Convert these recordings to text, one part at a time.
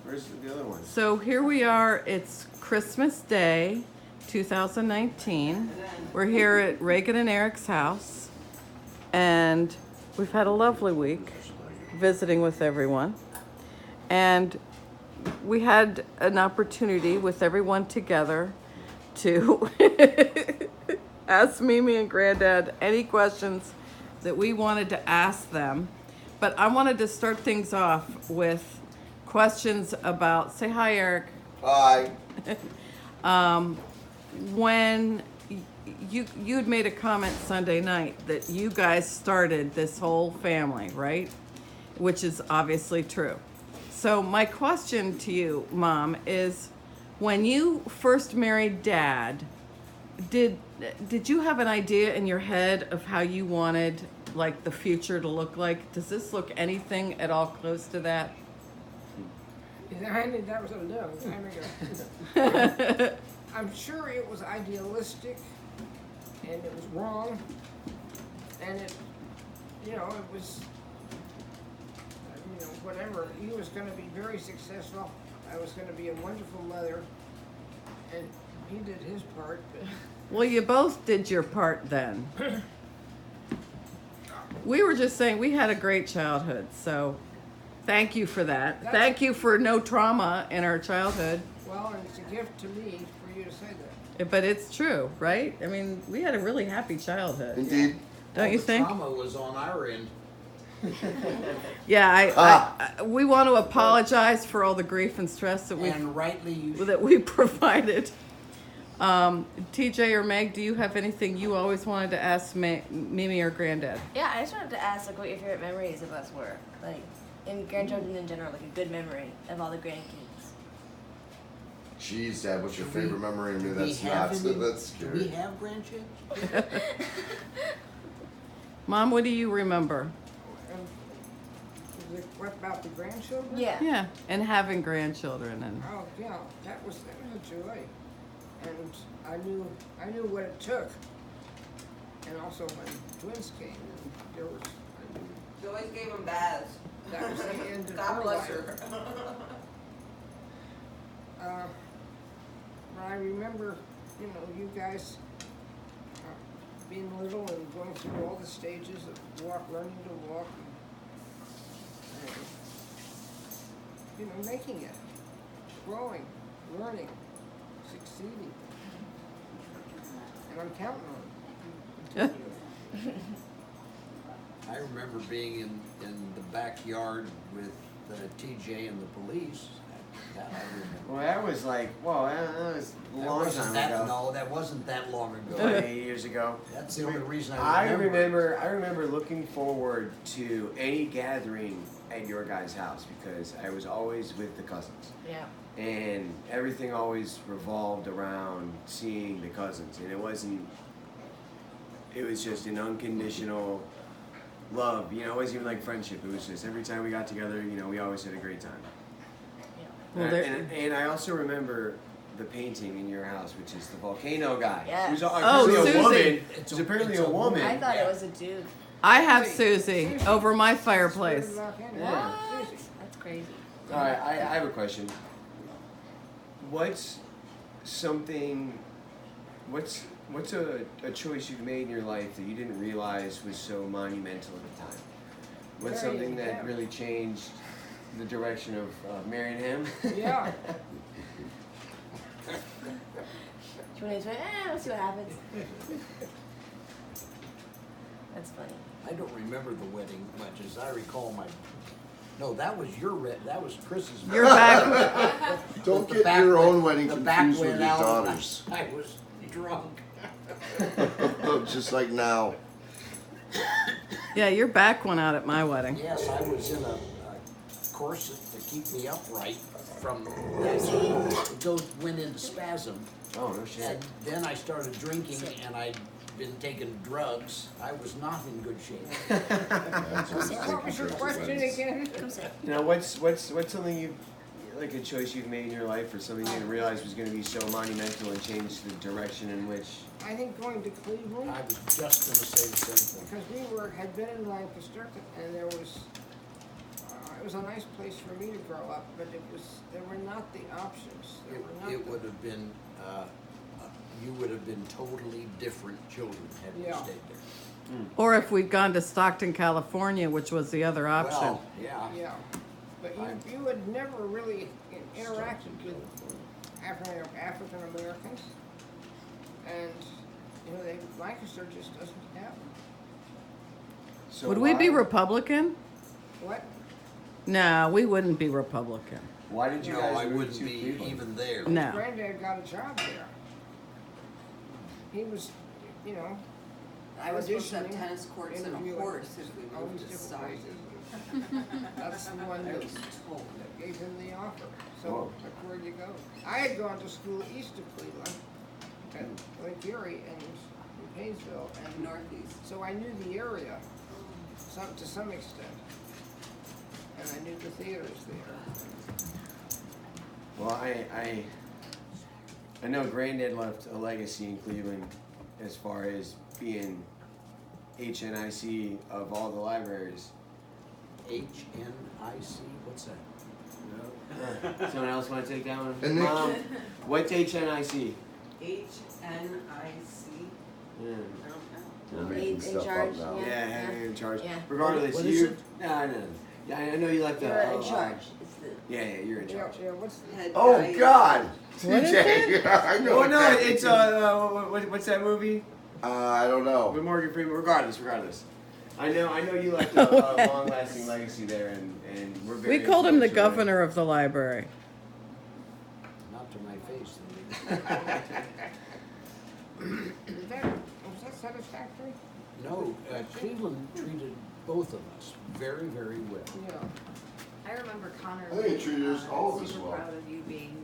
Where's the other one? So here we are. It's Christmas Day, 2019. We're here at Regan and Erich's house, and we've had a lovely week visiting with everyone. And we had an opportunity with everyone together to ask Mimi and Granddad any questions that we wanted to ask them. But I wanted to start things off with questions about, say hi, Eric. Hi. When you had made a comment Sunday night that you guys started this whole family, right? Which is obviously true. So my question to you, Mom, is when you first married Dad, did you have an idea in your head of how you wanted like the future to look like? Does this look anything at all close to that? That was a long time ago. I'm sure it was idealistic, and it was wrong, and it was, whatever. He was going to be very successful. I was going to be a wonderful mother, and he did his part. But Well, you both did your part then. We were just saying we had a great childhood, so thank you for that. Thank you for no trauma in our childhood. well, and it's a gift to me for you to say that. But it's true, right? I mean, we had a really happy childhood. Indeed. Don't you think? Trauma was on our end. Yeah, we want to apologize for all the grief and stress that And rightly you should. we provided. TJ or Meg, do you have anything you always wanted to ask Mimi or Granddad? Yeah, I just wanted to ask like what your favorite memories of us were, like in grandchildren in general, like a good memory of all the grandkids. Jeez, Dad, what's your favorite memory of me? Do we That's have not. any- That's Do scary. we have grandchildren? Mom, what do you remember? What about the grandchildren? Yeah. Yeah, and having grandchildren and Oh yeah, that was a joy, and I knew what it took, and also when twins came, and there was I knew She always gave them baths. that was the end of God her bless life. her. But I remember, you guys being little and going through all the stages of learning to walk, and making it, growing, learning, succeeding, and I'm counting on it. I remember being in the backyard with TJ and the police. That I remember. Well, that was like, that was a That long wasn't time that, ago. No, that wasn't that long ago. 8 years ago. That's the only reason I remember. I remember looking forward to any gathering at your guys' house because I was always with the cousins. Yeah. And everything always revolved around seeing the cousins. And it was just an unconditional love. It wasn't even like friendship. It was just every time we got together, we always had a great time. Well, And I also remember the painting in your house, which is the volcano guy. Yes. Who's Oh, apparently a Susie. woman. It's Who's a- apparently it's a a woman. I thought Yeah. it was a dude. I have Susie over my fireplace. Yeah. Susie. That's crazy. All right, I have a question. What's a choice you've made in your life that you didn't realize was so monumental at the time? What's Marrying something that him. really changed the direction of marrying him? Yeah. She went into it, we'll see what happens. That's funny. I don't remember the wedding much, as I recall my. No, that was that was Chris's. You're back. Don't The get back your went- own wedding the back confused with went your out and daughter's. I was drunk. Just like now. Yeah, your back went out at my wedding. Yes, I was in a corset to keep me upright from it went into spasm. Oh, no shit. And then I started drinking and I'd been taking drugs. I was not in good shape. What was your question again? Come sit. What's something you like a choice you've made in your life or something you didn't realize was going to be so monumental and change the direction in which... I think going to Cleveland, I was just going to say the same thing. because we had been in Lancaster, and there was, it was a nice place for me to grow up, but there were not the options. There were not It the- would have been, you would have been totally different children had you Yeah. stayed there. Or if we'd gone to Stockton, California, which was the other option. Well, yeah. Yeah, but I'm- you had never really interacted with African Americans, and Lancaster just doesn't have them. So Would we be why- Republican? What? No, we wouldn't be Republican. Why did you No, guys I move wouldn't to be Cleveland? even there. No. Granddad got a job there. He was, I was supposed to have auditioning, tennis courts and a interviewing, horse if we all moved these to different Stockton. places. That's the one I that was told. gave him the offer. So, Whoa. where'd you go? I had gone to school east of Cleveland, at Lake Erie and in Painesville, and Northeast. so I knew the area, to some extent. And I knew the theaters there. Well, I know Granddad left a legacy in Cleveland as far as being HNIC of all the libraries. HNIC, what's that? Someone else want to take that one? And Mom, what's HNIC? HNIC. Yeah. I don't know. We're In making stuff charge, up now. yeah. Yeah, Henry in charge. Yeah. Regardless, What is you. it? No. Yeah, I know you left the. You're in charge. It's the Yeah, you're in charge. Yeah, what's the, Head Oh guy. God, What is TJ, I know. Oh no, exactly. it's what's that movie I don't know. with Morgan Freeman? Regardless. I know you left a long-lasting legacy there, and we're very. We called him the influential. governor of the library. Not to my face. was that satisfactory? No, Cleveland treated both of us very, very well. Yeah. I remember Connor. I think it treated us all of us super well. proud of you being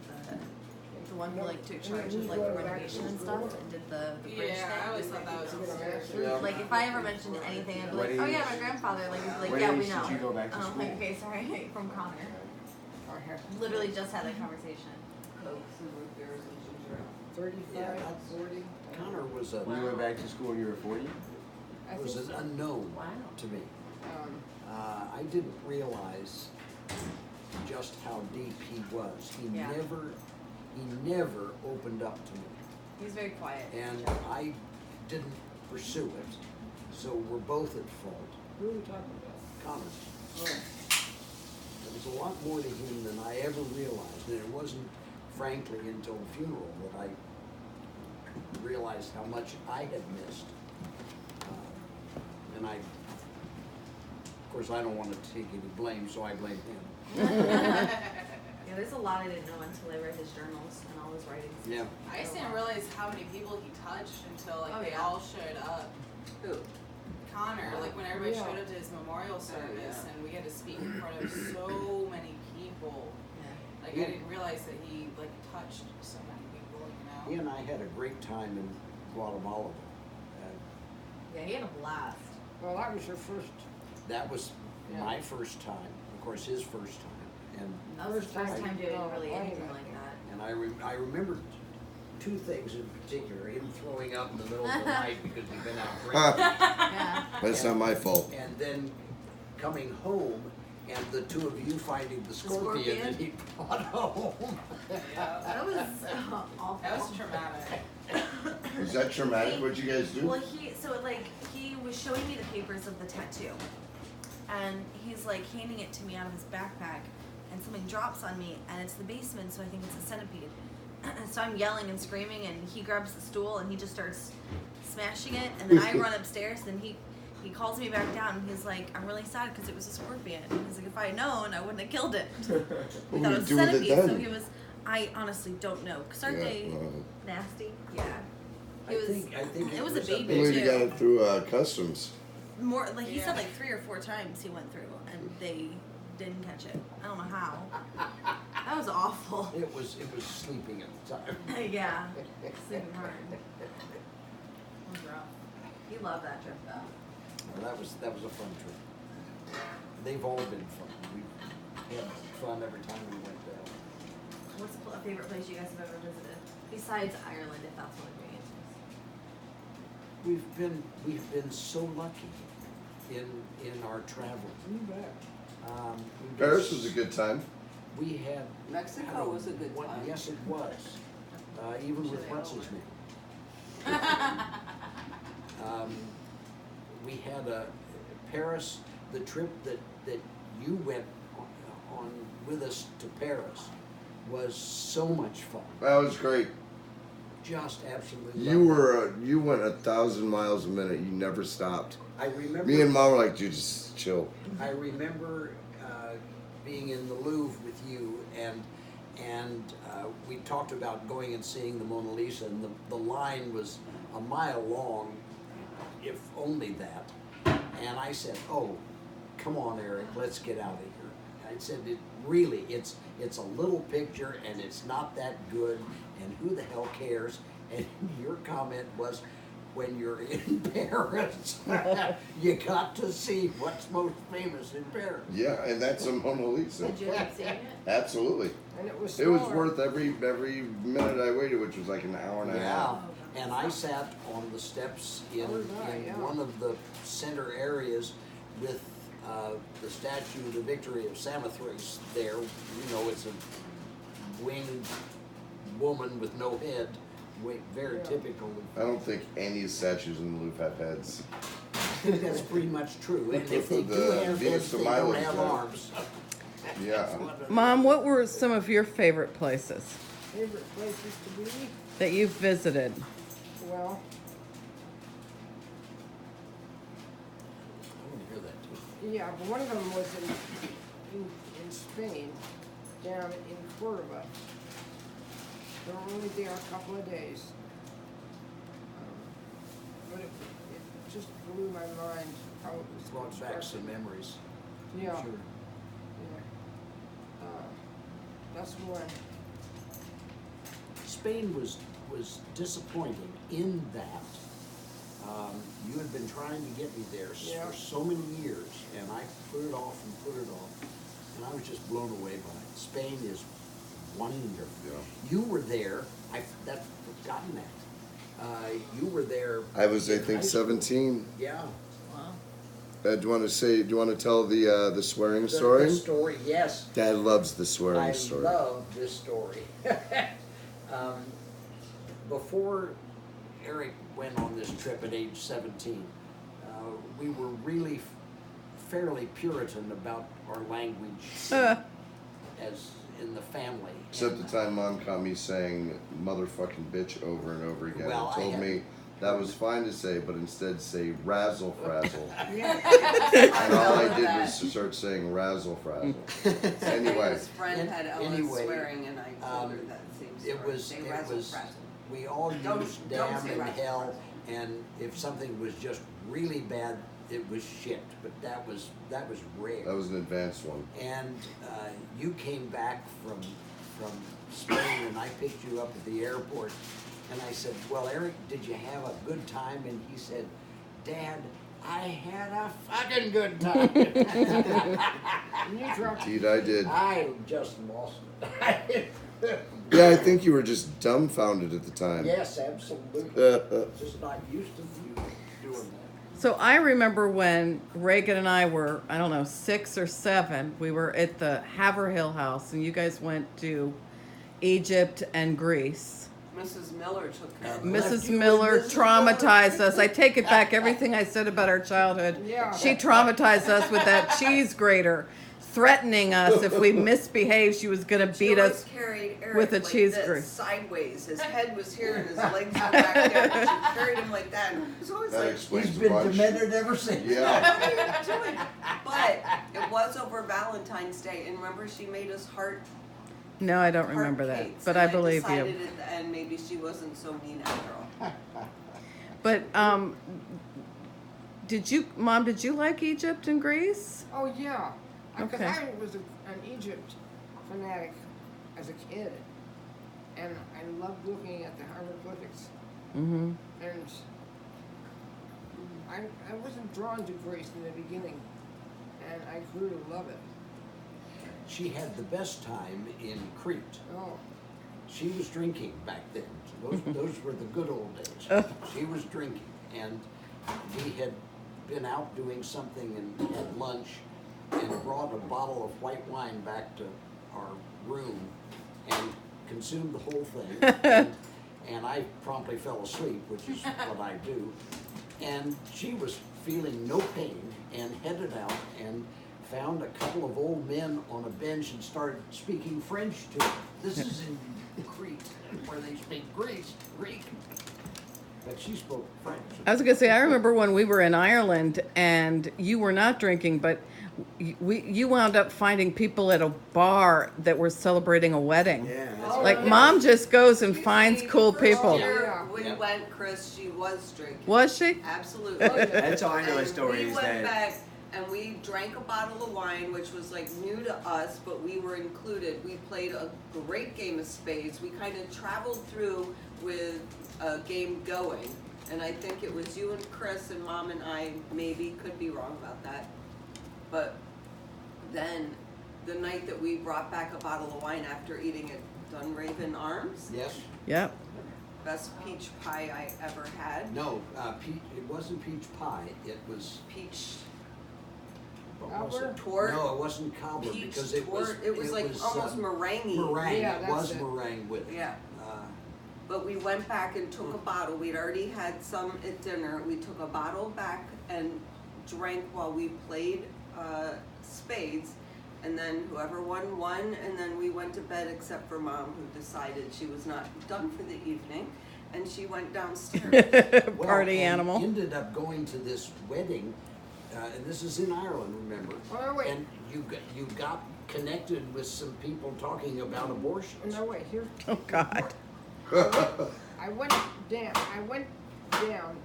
the one who like took charge of like the renovation and stuff and did the bridge Yeah, thing. I always thought that was awesome. Yeah. Like if I ever mentioned anything, I'd be What like, oh age- yeah, my grandfather. Like, we'd be what like, yeah, we age know. did you go back to And I'm school? like, okay, sorry, from Connor. I have Literally just had that conversation. 35, Yeah, that's- 40. Connor was When you went back to school when you were 40? I was think an so. unknown Wow. to me. Um, I didn't realize just how deep he was. He Yeah. never opened up to me. He's very quiet. And I didn't pursue it, so we're both at fault. who are we talking about? Connor, Oh, there was a lot more to him than I ever realized, and it wasn't, frankly, until the funeral that I realized how much I had missed. And of course, I don't want to take any blame, so I blame him. Yeah, there's a lot I didn't know until I read his journals and all his writings. Yeah. I just didn't realize how many people he touched until like Oh, they yeah. all showed up. Who? Connor, like when everybody Yeah. showed up to his memorial service yeah. and we had to speak in front of so many people. Yeah. Like Yeah. I didn't realize that he like touched so many people, He and I had a great time in Guatemala. Yeah, he had a blast. well, that was your first. That was Yeah. my first time, of course, his first time. That was his first time doing Oh, really I anything know. like that. And I remember two things in particular, him throwing up in the middle of the night because he'd been out drinking. Yeah. That's not my fault. And then coming home and the two of you finding the scorpion scorpion? that he brought home. That was awful. That was traumatic. Is that traumatic? What'd you guys do? Well, he was showing me the papers of the tattoo, and he's like handing it to me out of his backpack, and something drops on me, and it's the basement, so I think it's a centipede. So I'm yelling and screaming, and he grabs the stool and he just starts smashing it, and then I run upstairs, and he calls me back down, and he's like, I'm really sad because it was a scorpion. He's like, if I had known, I wouldn't have killed it. What We would thought you it was a do with it centipede, so then? he was. I honestly don't know, because aren't Yeah, they well, nasty? Yeah. I think it was a I baby believe you too. got it through customs. More like he Yeah. said, like 3 or 4 times he went through, and they didn't catch it. I don't know how. That was awful. It was sleeping at the time. Yeah, sleeping hard. It was rough. He loved that trip though. Well, that was a fun trip. They've all been fun. We had fun every time we went there. What's a favorite place you guys have ever visited besides Ireland, if that's one of your answers? We've been so lucky in our travels. You bet. We Paris just- was a good time. We had. Mexico was a good what- time. Yes, it was. Even with what's his name. We had Paris, the trip that you went on with us to Paris was so much fun. That was great. Just absolutely. You loved it. you went 1,000 miles a minute. You never stopped. I remember. Me and Mom were like, dude, just chill. I remember being in the Louvre with you, and we talked about going and seeing the Mona Lisa, and the line was a mile long, if only that. And I said, "Oh, come on, Eric, let's get out of here." I said, it's a little picture, and it's not that good, and who the hell cares?" And your comment was, when you're in Paris, you got to see what's most famous in Paris. Yeah, and that's a Mona Lisa. Did you end up seeing it? Absolutely. And it was It was smaller. worth every minute I waited, which was like an hour and a half. Yeah, and I sat on the steps in yeah. one of the center areas with the statue, the Victory of Samothrace there. You know, it's a winged woman with no head. Very Yeah. typical. I don't think any statues in the Louvre have heads. That's pretty much true. And if they The do have Venus heads, de they don't Milo's have there. arms. Yeah. Mom, what were some of your favorite places Favorite places to be? that you've visited? Well, I want to hear that too. yeah, but one of them was in Spain, down in Cordoba. We were only there a couple of days. But it just blew my mind how it was Brought back some constructed. memories. Yeah. Sure. Yeah. That's one. Spain was disappointing in that you had been trying to get me there Yeah. for so many years, and I put it off and put it off, and I was just blown away by it. Spain is wonderful. Yeah. You were there. I've forgotten that. You were there. I was, I in think, high school. 17. Yeah. Do you want to tell the swearing story? The story, yes. Dad loves the swearing I story. love this story. Before Eric went on this trip at age 17, we were really fairly Puritan about our language as in the family. Except And, the time Mom caught me saying "motherfucking bitch" over and over again. Well, and I told had- me that was fine to say, but instead say "razzle frazzle." Yeah. And all I did that. was to start saying "razzle frazzle." And Anyway, his friend had Ella anyway, swearing, and I told her that same story. Say razzle frazzle. we all Don't used say damn and razzle hell, frazzle. and if something was just really bad, it was shit. But that was rare. that was an advanced one. And you came back from Spain, and I picked you up at the airport, and I said, "Well, Eric, did you have a good time?" And he said, "Dad, I had a fucking good time." And you dropped Indeed, I did. I just lost it. Yeah, I think you were just dumbfounded at the time. Yes, absolutely. Just not used to you doing that. So I remember when Reagan and I were, I don't know, 6 or 7, we were at the Haverhill house and you guys went to Egypt and Greece. Mrs. Miller took care of it. Left Mrs. you with Miller Mrs. traumatized us. I take it back, everything I said about our childhood. Yeah. She traumatized us with that cheese grater, threatening us if we misbehaved, she was going to She beat always us. carried Eric with a like cheese this, grater. sideways. His head was here and his legs were back there. And she carried him like that. It was always That like, explains He's a been bunch. demented ever since. Yeah. what are you doing? But it was over Valentine's Day, and remember she made us heart No, I don't remember that, cakes, but and I believe you. decided at the end maybe she wasn't so mean after all. But Mom, did you like Egypt and Greece? Oh yeah, because Okay. I was an Egypt fanatic as a kid, and I loved looking at the hieroglyphics. Mm-hmm. And I wasn't drawn to Greece in the beginning, and I grew to love it. She had the best time in Crete. Oh, She was drinking back then. Those were the good old days. She was drinking, and we had been out doing something and had lunch, and brought a bottle of white wine back to our room and consumed the whole thing. And I promptly fell asleep, which is what I do. And she was feeling no pain and headed out and found a couple of old men on a bench and started speaking French to them. This is in Crete, where they speak Greek. But she spoke French. I was gonna say, I remember when we were in Ireland and you were not drinking, but you wound up finding people at a bar that were celebrating a wedding. Yeah, that's Oh, Like yeah. Mom just goes and You finds see, cool the first people. year Yeah. we Yeah. went, Chris, she was drinking. Was she? Absolutely. That's all I know And the story we is went that back and we drank a bottle of wine, which was like new to us, but we were included. We played a great game of spades. We kind of traveled through with a game going, and I think it was you and Chris and Mom and I, maybe, could be wrong about that. But then the night that we brought back a bottle of wine after eating at Dunraven Arms, Yes? Yep. best peach pie I ever had. No, it wasn't peach pie, it was, Peach what was it? Tort? No, it wasn't cobbler Peach because it was. tort. It was like almost meringue. Meringue, Yeah, it that's was it. meringue with it. Yeah. Uh, But we went back and took a bottle. We'd already had some at dinner. We took a bottle back and drank while we played spades. And then whoever won, and then we went to bed except for Mom, who decided she was not done for the evening, and she went downstairs. Well, Party and animal. ended up going to this wedding, and this is in Ireland, remember? Oh, wait. And you got connected with some people talking about abortions. No, wait, here. Oh God. I went down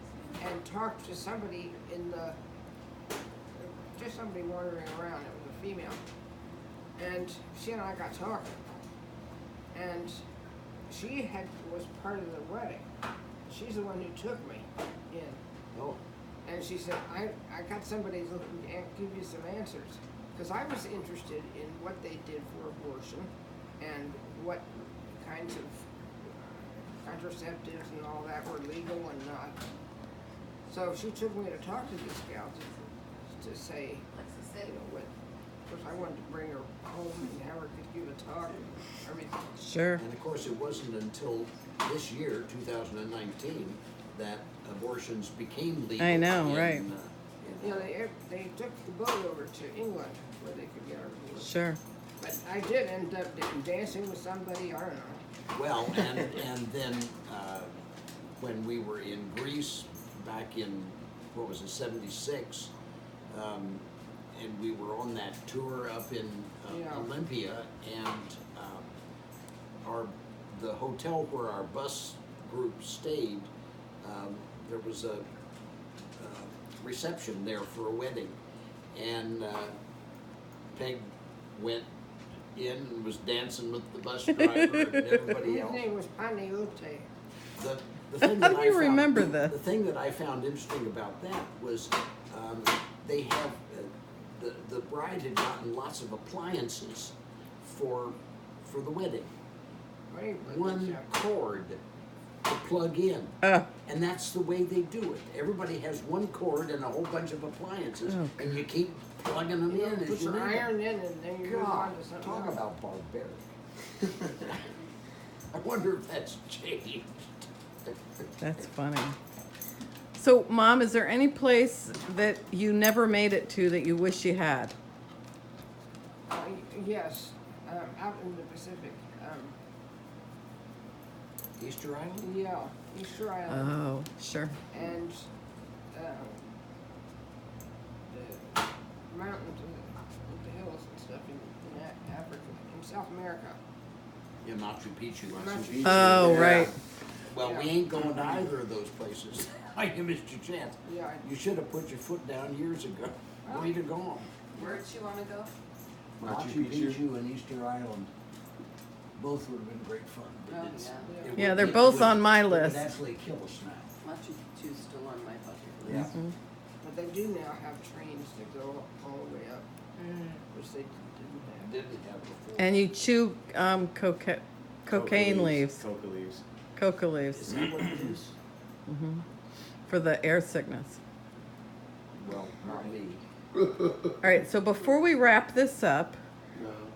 and talked to somebody in the, just somebody wandering around, it was a female. And she and I got talking. And she was part of the wedding. She's the one who took me in. Oh, And she said, I got somebody who can give you some answers. Because I was interested in what they did for abortion and what kinds of contraceptives and all that were legal and not. So she took me to talk to this gal to say, you know, what, of course I wanted to bring her home and have her give a talk and everything. Sure. and of course, it wasn't until this year, 2019, that abortions became legal. I know, in, right. You know, they took the boat over to England where they could get her divorce. Sure. But I did end up dancing with somebody, I don't know. Well, and then when we were in Greece back in, what was it, 76, and we were on that tour up in Yeah. Olympia, and the hotel where our bus group stayed, there was a reception there for a wedding, and Peg went in and was dancing with the bus driver and everybody His else. name was Paniute. The thing that How do I you found, remember this? The thing that I found interesting about that was they have the bride had gotten lots of appliances for the wedding. Wait, One cord to plug in, and that's the way they do it. Everybody has one cord and a whole bunch of appliances, Oh, and you keep plugging them in put as you your need them. iron in and then you move God, on to something talk else. about barbaric. I wonder if that's changed. That's funny. So, Mom, is there any place that you never made it to that you wish you had? Yes, out in the Pacific. Easter Island? Yeah, Easter Island. Oh, sure. And the mountains and the hills and stuff in Africa, in South America. Yeah, Machu Picchu. Machu Picchu. Oh, Yeah. right. Well, we Yeah. ain't going to either of those places. You missed your chance. Yeah, You should have put your foot down years ago. We'd have gone. Where'd she want to go? Machu Picchu? and Easter Island. Both would have been great fun. Oh, it's- yeah. it Yeah, would- they're it both would- on my it would list. absolutely kill us now. Machu Picchu's still on my bucket Yeah. list. but they do now have trains that go all the way up, which they didn't have. Didn't have before. And you chew cocaine leaves, Coca leaves. coca Is leaves, that what it is? for the air sickness. Well, not me. All right, so before we wrap this up,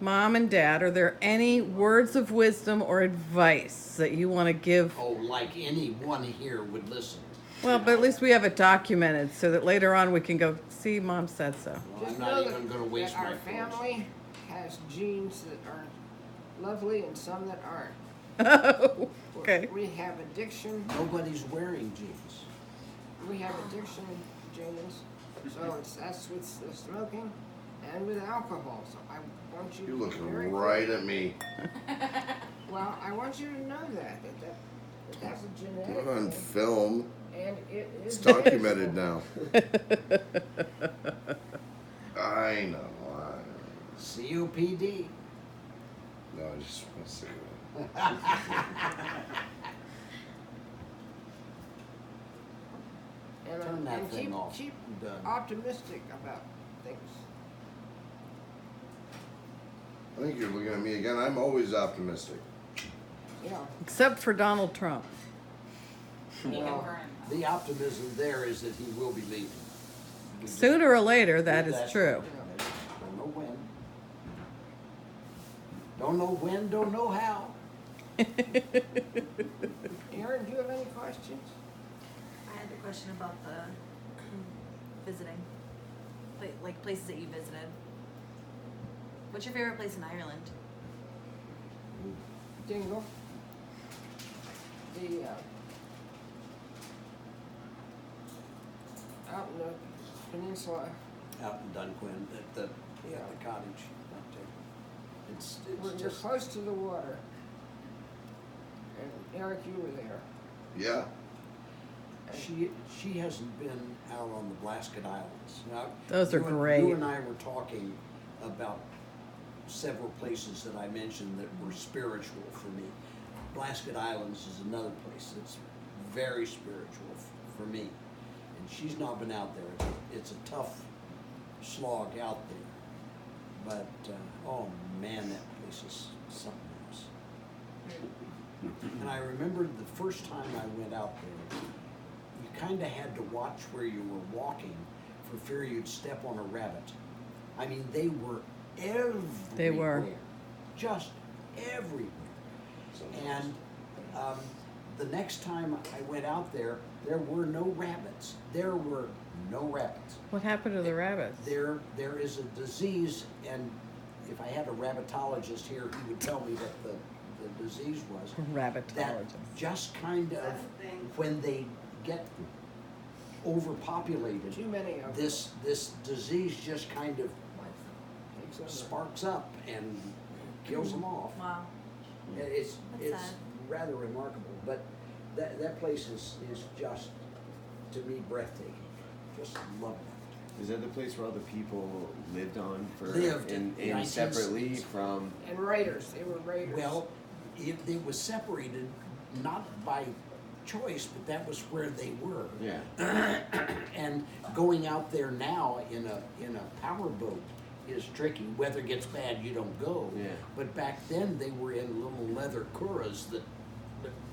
Mom and Dad, are there any words of wisdom or advice that you want to give? Oh, like anyone here would listen. Well, but at least we have it documented so that later on we can go, see, Mom said so. Well, Just I'm not know even gonna waste that my our family has genes that are lovely and some that aren't. Okay. We have addiction. Nobody's wearing jeans. We have addiction genes. So that's with the smoking and with alcohol. So I want you You're to be looking very right clear. at me. Well, I want you to know that's a genetic On thing, film. and it is It's documented manageable. now. I know. COPD. No, I just want to say that. And, Turn that thing off. keep I'm done. optimistic about things. I think you're looking at me again. I'm always optimistic. Yeah. Except for Donald Trump. He can Well, burn. The optimism there is that he will be leaving. Sooner or later, that is That's true. right. Don't know when. Don't know when, don't know how. Aaron, do you have any questions? I had a question about the visiting, like places that you visited. What's your favorite place in Ireland? Dingle. The out in the peninsula. Out in Dunquin, at the Yeah. cottage up there. It's We're just, close to the water. And Eric, you were there. Yeah. she hasn't been out on the Blasket Islands. Now, Those are you and- great. You and I were talking about several places that I mentioned that were spiritual for me. Blasket Islands is another place that's very spiritual for me. And she's not been out there. It's a tough slog out there. But, oh man, that place is something else. And I remember the first time I went out there, you kind of had to watch where you were walking for fear you'd step on a rabbit. I mean, they were everywhere. They were. Just everywhere. And the next time I went out there were no rabbits. There were no rabbits. What happened to the rabbits? There is a disease, and if I had a rabbitologist here, he would tell me what the disease was. That Rabbitologist. just kind of, when they get overpopulated, Too many of them. this disease just kind of Takes over. sparks up and kills them off. Wow. It's That's sad. rather remarkable, but that place is just, to me, breathtaking. Just love it. Is that the place where all the people lived on for Lived in in separately 1960s. from? And raiders, they were raiders. Well, it was separated not by choice, but that was where they were. Yeah. And going out there now in a powerboat is tricky. Weather gets bad, you don't go. Yeah. But back then they were in little leather curras that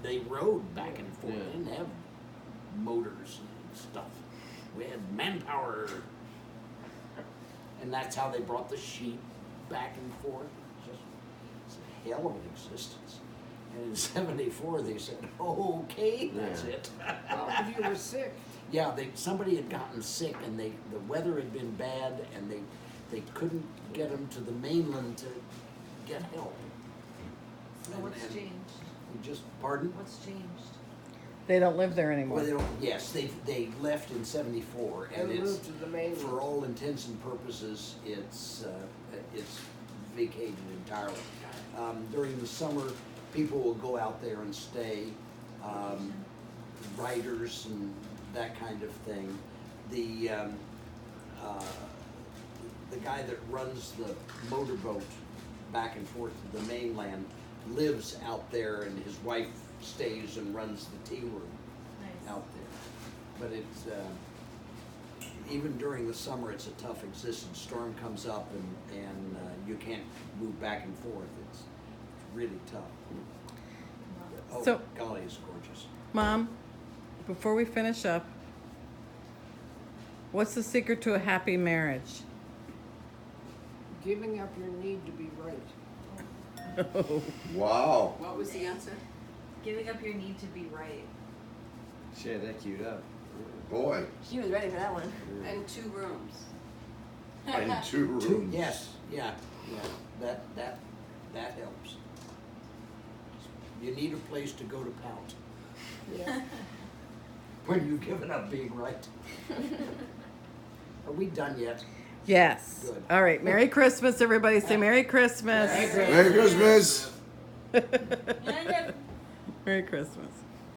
they rode back and forth. Yeah. They didn't have motors and stuff. We had manpower. And that's how they brought the sheep back and forth. It's a hell of an existence. And in '74 they said, okay, that's Yeah. it. Well, if you were sick, Yeah, somebody had gotten sick and the weather had been bad and they couldn't get them to the mainland to get help. So what's And changed? we just, pardon? What's changed? They don't live there Well, anymore. yes, they left in '74 and and it's, moved to the mainland. for all intents and purposes, it's vacated entirely. During the summer, people will go out there and stay, writers and that kind of thing. The guy that runs the motorboat back and forth to the mainland lives out there, and his wife stays and runs the tea room Nice. out there. But it's, even during the summer, it's a tough existence. Storm comes up and you can't move back and forth. It's really tough. Oh, So- golly, it's gorgeous. Mom, before we finish up, What's the secret to a happy marriage? Giving up your need to be right. Wow. What was the answer? Giving up your need to be right. She had that queued up. Boy. She was ready for that one. And 2 rooms. And 2 rooms. Two, yes, yeah, that helps. You need a place to go to pout. Yeah. When you've given up being right. Are we done yet? Yes. Good. All right. Merry Christmas, everybody. Say Merry Christmas. Merry Christmas. Merry Christmas.